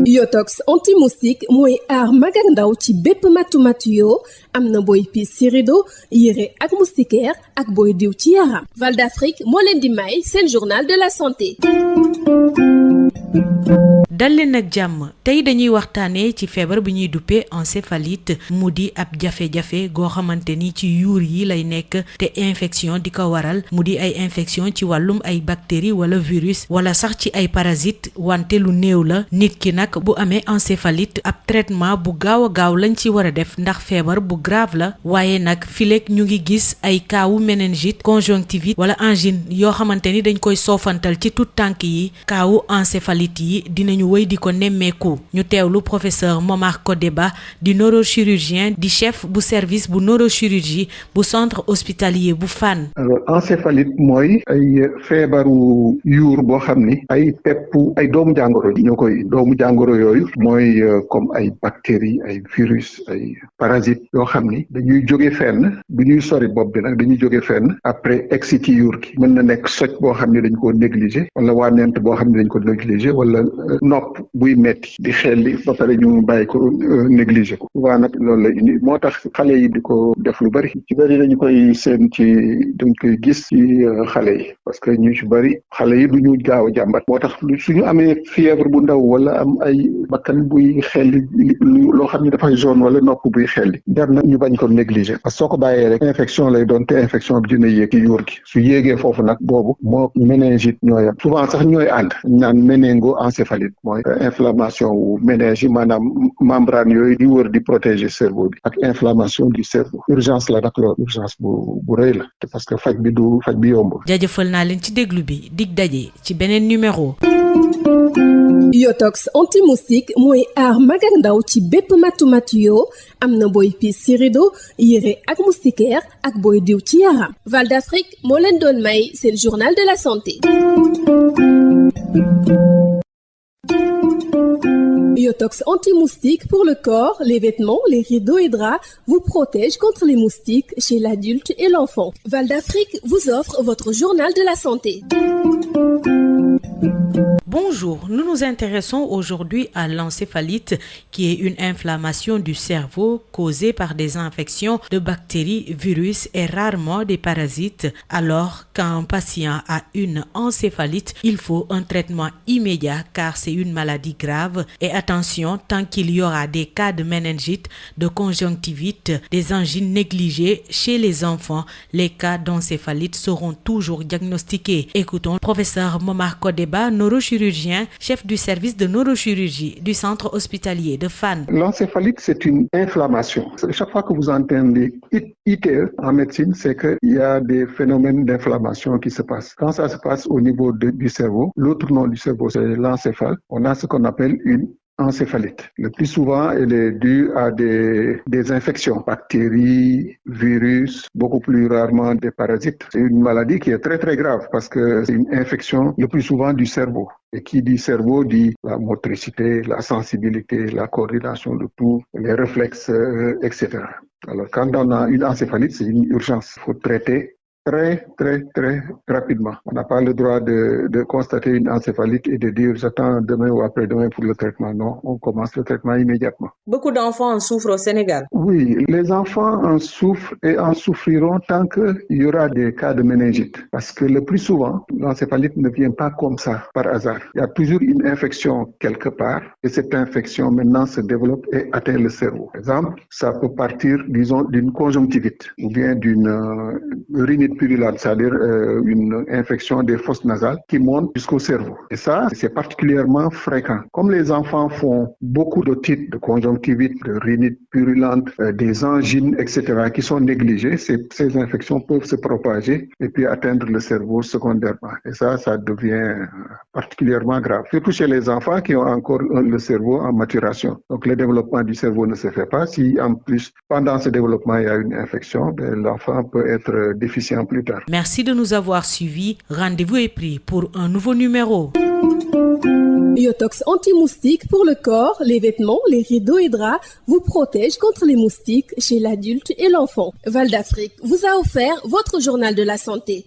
Yotox anti-moustique mooy aar mag ak ndaw ci bépp matu yoo am na booy piis ci rido yére ak moustiquaire ak booy diw ci yaram. Val d'Afrique moo leen di may seen journal de la santé. dal leen ak jàmm tey dañuy waxtaanee ci feebar bi ñuy duppee encéphalite mu di ab jafe-jafe goo xamante ni ci yuur yi lay nekk te infection di ko waral mu di ay infection ci wàllum ay bactéries wala virus wala sax ci ay parasites wante lu néew la nit ki nag bu amee encéphalite ab traitement bu gaaw a gaaw lañ ci war a def ndax feebar bu grave la waaye nag fileeg ñu ngi gis ay kaawu méningite conjonctivite wala angine yoo xamante ni dañ koy soofantal ci tout tànk yi kaawu encéphalite yi dinañu wéy di ko nemmeeku ñu teewlu professeur Momar Kodeba di neurochirurgien di chef bu service bu neurochirurgie bu centre hospitalier bu Fann. Alors encéphalite mooy ay feebaru yuur boo xam ni ay peppu ay doomu jàngoro ñoo koy doomu jàngoro yooyu mooy comme ay bactéries ay virus ay parasites yoo xam ni dañuy jóge fenn bu ñuy sori bopp bi nag dañuy jóge fenn après egsi ci yuur gi mën na nekk soj boo xam ne dañ ko négliger wala wànnent boo xam ne dañ ko négliger wala nopp buy metti di xelli ba pare ñu bàyyi ko négliger ko souvent nag loolu la indi moo tax xale yi di ko def lu bari ci bari dañu koy seen dañ koy gis ci xale yi parce que ñu ci bari xale yi du ñu gaaw a jàmbat moo tax suñu amee fièvre bu ndaw wala am ay bakkan buy xelli loo xam ne dafay jaune wala nopp buy xelli jar na ñu bañ ko négliger parce que soo ko bàyyee rek infection lay doon te infection bi dina yéeg ci yuur gi su yéegee foofu nag boobu moo méningite ñooy am souvent sax ñooy ànd naan méningo-encéphalite mooy inflammation wu méninge maanaam membrane yooyu di wër di protéger cerveau bi ak inflammation du cerveau urgence la nag loolu urgence bu rëy la te parce que faj bi yomb. jaajëfal naa leen ci déglu bi dig daje ci beneen numéro. Yotox anti-moustique mooy aar mag ak ndaw ci bépp matu yoo am na booy piis ci rido yére ak moustiquaire ak booy diw ci yaram. Val d'Afrique moo leen doon may seen journal de la santé. Yotox anti-moustique pour le corps, les vêtements, les rideaux et draps vous protège contre les moustiques chez l'adulte et l'enfant. Val d'Afrique vous offre votre journal de la santé. Bonjour, nous nous intéressons aujourd'hui à l'encéphalite qui est une inflammation du cerveau causée par des infections de bactéries, virus et rarement des parasites. Alors, quand un patient a une encéphalite, il faut un traitement immédiat car c'est une maladie grave. Et attention, tant qu'il y aura des cas de méningite, de conjonctivite, des angines négligées chez les enfants, les cas d'encéphalite seront toujours diagnostiqués. Écoutons le professeur Momar Kodeba, neurochirurgien, chef du service de neurochirurgie du centre hospitalier de Fann. L'encéphalite, c'est une inflammation. Chaque fois que vous entendez ITE en médecine, c'est qu'il y a des phénomènes d'inflammation qui se passent. Quand ça se passe au niveau du cerveau, l'autre nom du cerveau, c'est l'encéphale, on a ce qu'on appelle une encéphalite. Le plus souvent, elle est due à des infections, bactéries, virus, beaucoup plus rarement des parasites. C'est une maladie qui est très très grave parce que c'est une infection le plus souvent du cerveau. Et qui dit cerveau dit la motricité, la sensibilité, la coordination de tout, les réflexes, etc. Alors quand on a une encéphalite, c'est une urgence. Il faut traiter très rapidement. On n'a pas le droit de constater une encéphalite et de dire j'attends demain ou après-demain pour le traitement. Non, on commence le traitement immédiatement. Beaucoup d'enfants en souffrent au Sénégal. Oui, les enfants en souffrent et en souffriront tant qu'il y aura des cas de méningite. Parce que le plus souvent, l'encéphalite ne vient pas comme ça, par hasard. Il y a toujours une infection quelque part et cette infection maintenant se développe et atteint le cerveau. Par exemple, ça peut partir, disons, d'une conjonctivite ou bien d'une rhinite purulente, c'est-à-dire une infection des fosses nasales qui monte jusqu'au cerveau. Et ça, c'est particulièrement fréquent. Comme les enfants font beaucoup d'otites, de conjonctivite, de rhinite purulente, des angines, etc., qui sont négligées, ces infections peuvent se propager et puis atteindre le cerveau secondairement. Et ça devient particulièrement grave. Surtout chez les enfants qui ont encore le cerveau en maturation. Donc le développement du cerveau ne se fait pas. Si en plus, pendant ce développement, il y a une infection, l'enfant peut être déficient plus tard. Merci de nous avoir suivis. Rendez-vous est pris pour un nouveau numéro. Yotox anti-moustique pour le corps, les vêtements, les rideaux et draps vous protège contre les moustiques chez l'adulte et l'enfant. Val d'Afrique vous a offert votre journal de la santé.